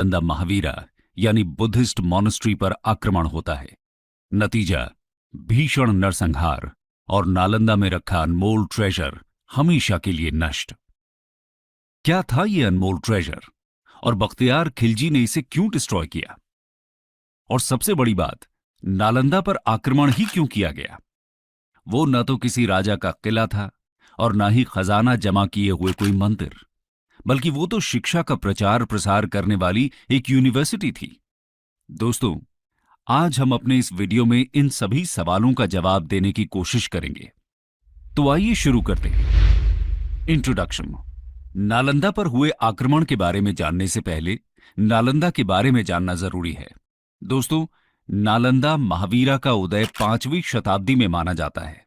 नालंदा महावीरा यानी Buddhist monastery पर आक्रमण होता है। नतीजा भीषण नरसंहार और नालंदा में रखा अनमोल ट्रेजर हमेशा के लिए नष्ट। क्या था ये अनमोल ट्रेजर और बख्तियार खिलजी ने इसे क्यों डिस्ट्रॉय किया? और सबसे बड़ी बात, नालंदा पर आक्रमण ही क्यों किया गया? वो न तो किसी राजा का किला था और ना ही खजाना जमा किए हुए कोई मंदिर, बल्कि वो तो शिक्षा का प्रचार प्रसार करने वाली एक यूनिवर्सिटी थी। दोस्तों, आज हम अपने इस वीडियो में इन सभी सवालों का जवाब देने की कोशिश करेंगे। तो आइए शुरू करते हैं। इंट्रोडक्शन। नालंदा पर हुए आक्रमण के बारे में जानने से पहले नालंदा के बारे में जानना जरूरी है। दोस्तों, नालंदा महावीरा का उदय 5वीं शताब्दी में माना जाता है।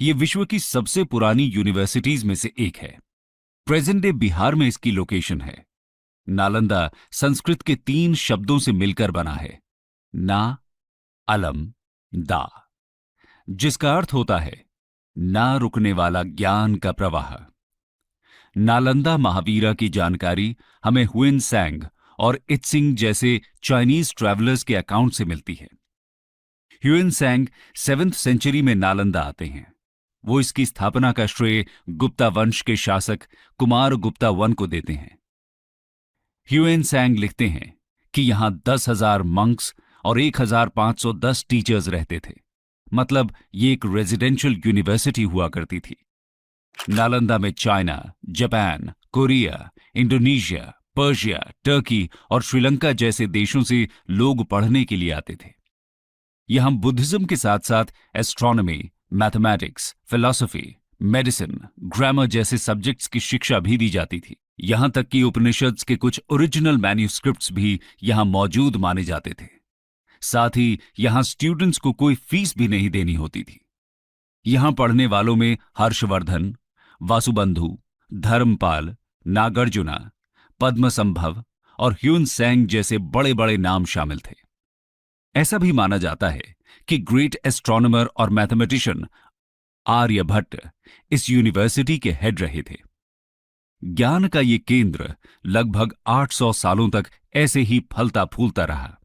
यह विश्व की सबसे पुरानी यूनिवर्सिटीज में से एक है। प्रेजेंट डे बिहार में इसकी लोकेशन है। नालंदा संस्कृत के 3 शब्दों से मिलकर बना है, ना, अलम, दा, जिसका अर्थ होता है ना रुकने वाला ज्ञान का प्रवाह। नालंदा महावीरा की जानकारी हमें हुएन सैंग और इत्सिंग जैसे चाइनीज ट्रैवलर्स के अकाउंट से मिलती है। ह्यूएन सैंग 7th सेंचुरी में नालंदा आते हैं। वो इसकी स्थापना का श्रेय गुप्ता वंश के शासक कुमार गुप्ता वन को देते हैं। ह्यूएन सैंग लिखते हैं कि यहां 10,000 मंक्स और 1,510 टीचर्स रहते थे। मतलब ये एक रेजिडेंशियल यूनिवर्सिटी हुआ करती थी। नालंदा में China, Japan, Korea, Indonesia, Persia, Turkey और श्रीलंका जैसे देशों से लोग पढ़ने के लिए आते थे। यहां बुद्धिज्म के साथ साथ astronomy, mathematics, philosophy, medicine, grammar जैसे सब्जेक्ट्स की शिक्षा भी दी जाती थी। यहां तक कि उपनिषद्स के कुछ ओरिजिनल मैन्युस्क्रिप्ट्स भी यहां मौजूद माने जाते थे। साथ ही यहां स्टूडेंट्स को कोई फीस भी नहीं देनी होती थी। यहां पढ़ने वालों में हर्षवर्धन, वासुबंधु, धर्मपाल, नागार्जुना, पद्मसंभव और ह्यून सैंग जैसे बड़े बड़े नाम शामिल थे। ऐसा भी माना जाता है कि ग्रेट एस्ट्रोनॉमर और मैथमेटिशियन आर्यभट्ट इस यूनिवर्सिटी के हेड रहे थे। ज्ञान का ये केंद्र लगभग 800 सालों तक ऐसे ही फलता फूलता रहा।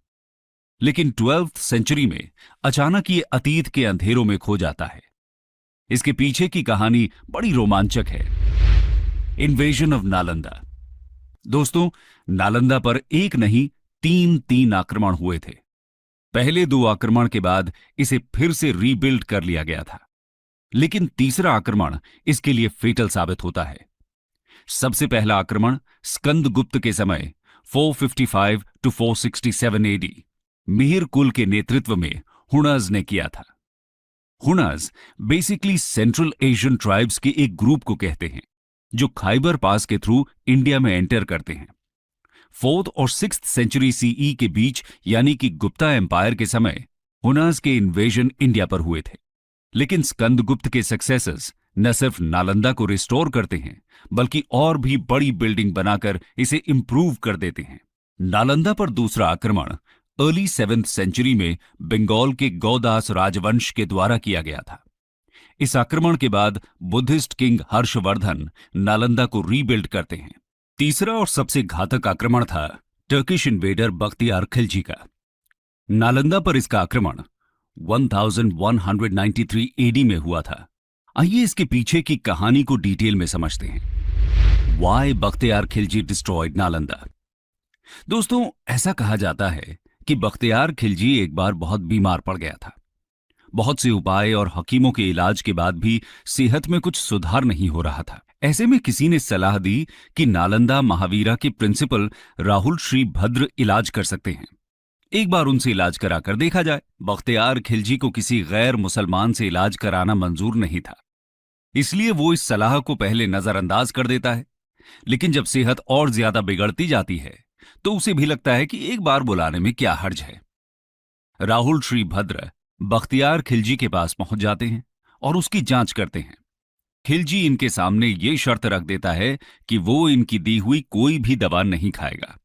लेकिन 12th सेंचुरी में अचानक ये अतीत के अंधेरों में खो जाता है। इसके पीछे की कहानी बड़ी रोमांचक है। Invasion of Nalanda. दोस्तों, नालंदा पर एक नहीं 3 आक्रमण हुए थे। पहले 2 आक्रमण के बाद इसे फिर से रीबिल्ड कर लिया गया था, लेकिन तीसरा आक्रमण इसके लिए फेटल साबित होता है। सबसे पहला आक्रमण स्कंदगुप्त के समय 455 to 467 एडी मिहिर कुल के नेतृत्व में हुनर्स ने किया था। हुनर्स बेसिकली सेंट्रल एशियन ट्राइब्स के एक ग्रुप को कहते हैं जो खाइबर पास के थ्रू इंडिया में एंटर करते हैं। 4th और 6th सेंचुरी सीई के बीच यानी कि गुप्ता एम्पायर के समय हुनर्स के इन्वेजन इंडिया पर हुए थे। लेकिन स्कंदगुप्त के सक्सेसर्स न सिर्फ नालंदा को रिस्टोर करते हैं, बल्कि और भी बड़ी बिल्डिंग बनाकर इसे इंप्रूव कर देते हैं। नालंदा पर दूसरा आक्रमण अर्ली 7th सेंचुरी में बंगाल के गौदास राजवंश के द्वारा किया गया था। इस आक्रमण के बाद बुद्धिस्ट किंग हर्षवर्धन नालंदा को रीबिल्ड करते हैं। तीसरा और सबसे घातक आक्रमण था टर्किश इन्वेडर बख्तियार खिलजी का। नालंदा पर इसका आक्रमण 1193 एडी में हुआ था। आइए इसके पीछे की कहानी को डिटेल में समझते हैं। Why Bakhtiyar Khilji destroyed Nalanda. दोस्तों, ऐसा कहा जाता है कि बख्तियार खिलजी एक बार बहुत बीमार पड़ गया था। बहुत से उपाय और हकीमों के इलाज के बाद भी सेहत में कुछ सुधार नहीं हो रहा था। ऐसे में किसी ने सलाह दी कि नालंदा महावीरा के प्रिंसिपल राहुल श्री भद्र इलाज कर सकते हैं। एक बार उनसे इलाज कराकर देखा जाए। बख्तियार खिलजी को किसी गैर मुसलमान से इलाज कराना मंजूर नहीं था, इसलिए वो इस सलाह को पहले नजरअंदाज कर देता है। लेकिन जब सेहत और ज्यादा बिगड़ती जाती है तो उसे भी लगता है कि एक बार बुलाने में क्या हर्ज है। राहुल श्री भद्र बख्तियार खिलजी के पास पहुंच जाते हैं और उसकी जांच करते हैं। खिलजी इनके सामने ये शर्त रख देता है कि वो इनकी दी हुई कोई भी दवा नहीं खाएगा।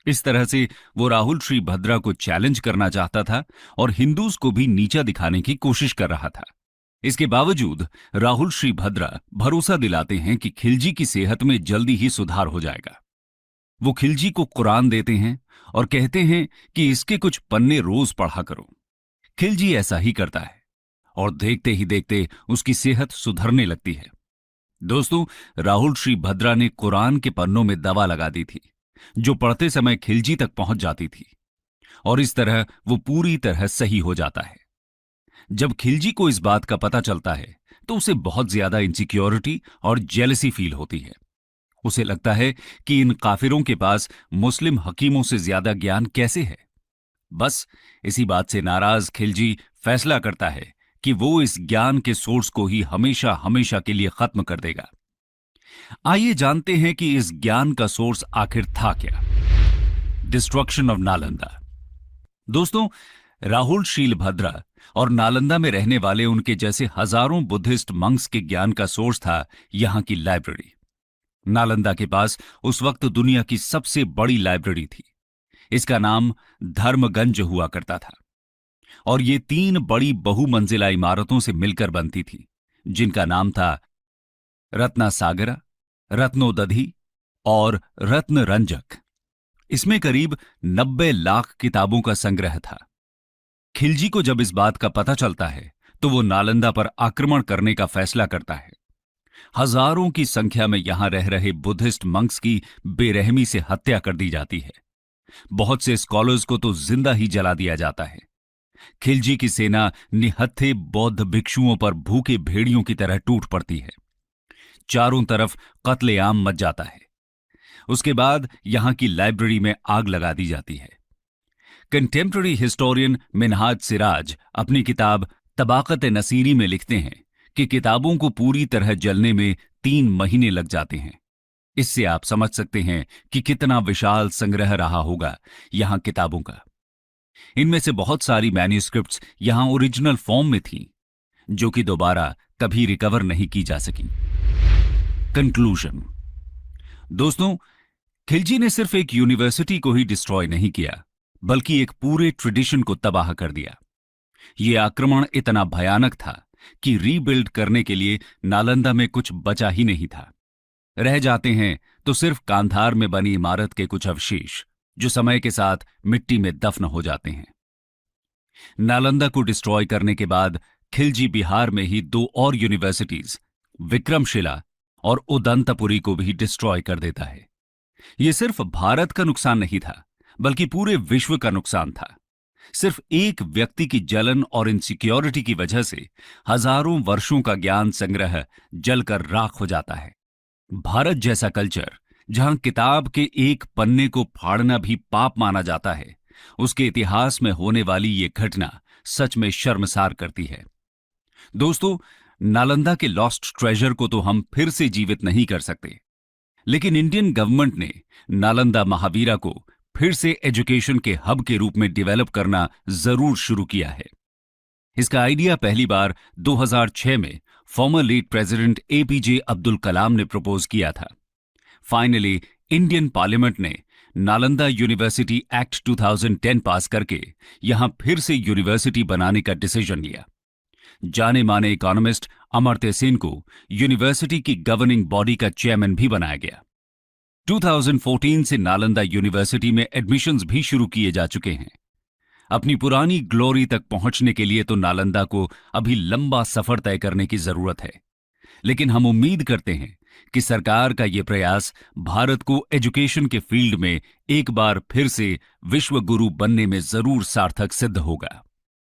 इस तरह से वो राहुल श्री भद्रा को चैलेंज करना चाहता था और हिंदूज को भी नीचा दिखाने की कोशिश कर रहा था। इसके बावजूद राहुल श्री भद्रा भरोसा दिलाते हैं कि खिलजी की सेहत में जल्दी ही सुधार हो जाएगा। वो खिलजी को कुरान देते हैं और कहते हैं कि इसके कुछ पन्ने रोज पढ़ा करो। खिलजी ऐसा ही करता है और देखते ही देखते उसकी सेहत सुधरने लगती है। दोस्तों, राहुल श्री भद्रा ने कुरान के पन्नों में दवा लगा दी थी, जो पढ़ते समय खिलजी तक पहुंच जाती थी और इस तरह वो पूरी तरह सही हो जाता है। जब खिलजी को इस बात का पता चलता है तो उसे बहुत ज्यादा इनसिक्योरिटी और जेलसी फील होती है। उसे लगता है कि इन काफिरों के पास मुस्लिम हकीमों से ज्यादा ज्ञान कैसे है। बस इसी बात से नाराज खिलजी फैसला करता है कि वो इस ज्ञान के सोर्स को ही हमेशा हमेशा के लिए खत्म कर देगा। आइए जानते हैं कि इस ज्ञान का सोर्स आखिर था क्या। Destruction of Nalanda. दोस्तों, राहुल शीलभद्रा और नालंदा में रहने वाले उनके जैसे हजारों बुद्धिस्ट मंक्स के ज्ञान का सोर्स था यहां की लाइब्रेरी। नालंदा के पास उस वक्त दुनिया की सबसे बड़ी लाइब्रेरी थी। इसका नाम धर्मगंज हुआ करता था और ये 3 बड़ी बहुमंजिला इमारतों से मिलकर बनती थी, जिनका नाम था रत्नासागरा, रत्नोदधि और रत्नरंजक। इसमें करीब 90 लाख किताबों का संग्रह था। खिलजी को जब इस बात का पता चलता है तो वो नालंदा पर आक्रमण करने का फैसला करता है। हजारों की संख्या में यहां रह रहे बुद्धिस्ट मंक्स की बेरहमी से हत्या कर दी जाती है। बहुत से स्कॉलर्स को तो जिंदा ही जला दिया जाता है। खिलजी की सेना निहत्थे बौद्ध भिक्षुओं पर भूखे भेड़ियों की तरह टूट पड़ती है। चारों तरफ कत्लेआम मच जाता है। उसके बाद यहां की लाइब्रेरी में आग लगा दी जाती है। कंटेम्पररी हिस्टोरियन मिनहाज सिराज अपनी किताब तबाकत नसीरी में लिखते हैं कि किताबों को पूरी तरह जलने में 3 महीने लग जाते हैं। इससे आप समझ सकते हैं कि कितना विशाल संग्रह रहा होगा यहां किताबों का। इनमें से बहुत सारी मैन्युस्क्रिप्ट्स यहां ओरिजिनल फॉर्म में थीं, जो कि दोबारा कभी रिकवर नहीं की जा सकी। कंक्लूजन। दोस्तों, खिलजी ने सिर्फ एक यूनिवर्सिटी को ही डिस्ट्रॉय नहीं किया, बल्कि एक पूरे ट्रेडिशन को तबाह कर दिया। यह आक्रमण इतना भयानक था कि रीबिल्ड करने के लिए नालंदा में कुछ बचा ही नहीं था। रह जाते हैं तो सिर्फ कांधार में बनी इमारत के कुछ अवशेष, जो समय के साथ मिट्टी में दफन हो जाते हैं। नालंदा को डिस्ट्रॉय करने के बाद खिलजी बिहार में ही 2 और यूनिवर्सिटीज, विक्रमशिला और उदंतपुरी को भी डिस्ट्रॉय कर देता है। यह सिर्फ भारत का नुकसान नहीं था, बल्कि पूरे विश्व का नुकसान था। सिर्फ एक व्यक्ति की जलन और इनसिक्योरिटी की वजह से हजारों वर्षों का ज्ञान संग्रह जलकर राख हो जाता है। भारत जैसा कल्चर, जहां किताब के एक पन्ने को फाड़ना भी पाप माना जाता है, उसके इतिहास में होने वाली ये घटना सच में शर्मसार करती है। दोस्तों, नालंदा के लॉस्ट ट्रेजर को तो हम फिर से जीवित नहीं कर सकते, लेकिन इंडियन गवर्नमेंट ने नालंदा महावीरा को फिर से एजुकेशन के हब के रूप में डेवलप करना जरूर शुरू किया है। इसका आइडिया पहली बार 2006 में former late president APJ Abdul Kalam ने प्रपोज किया था। फाइनली इंडियन पार्लियामेंट ने नालंदा यूनिवर्सिटी एक्ट 2010 पास करके यहां फिर से यूनिवर्सिटी बनाने का डिसीजन लिया। जाने माने इकोनॉमिस्ट अमर्त्य सेन को यूनिवर्सिटी की गवर्निंग बॉडी का चेयरमैन भी बनाया गया। 2014 से नालंदा यूनिवर्सिटी में एडमिशंस भी शुरू किए जा चुके हैं। अपनी पुरानी ग्लोरी तक पहुंचने के लिए तो नालंदा को अभी लंबा सफर तय करने की जरूरत है, लेकिन हम उम्मीद करते हैं कि सरकार का यह प्रयास भारत को एजुकेशन के फील्ड में एक बार फिर से विश्व गुरु बनने में जरूर सार्थक सिद्ध होगा।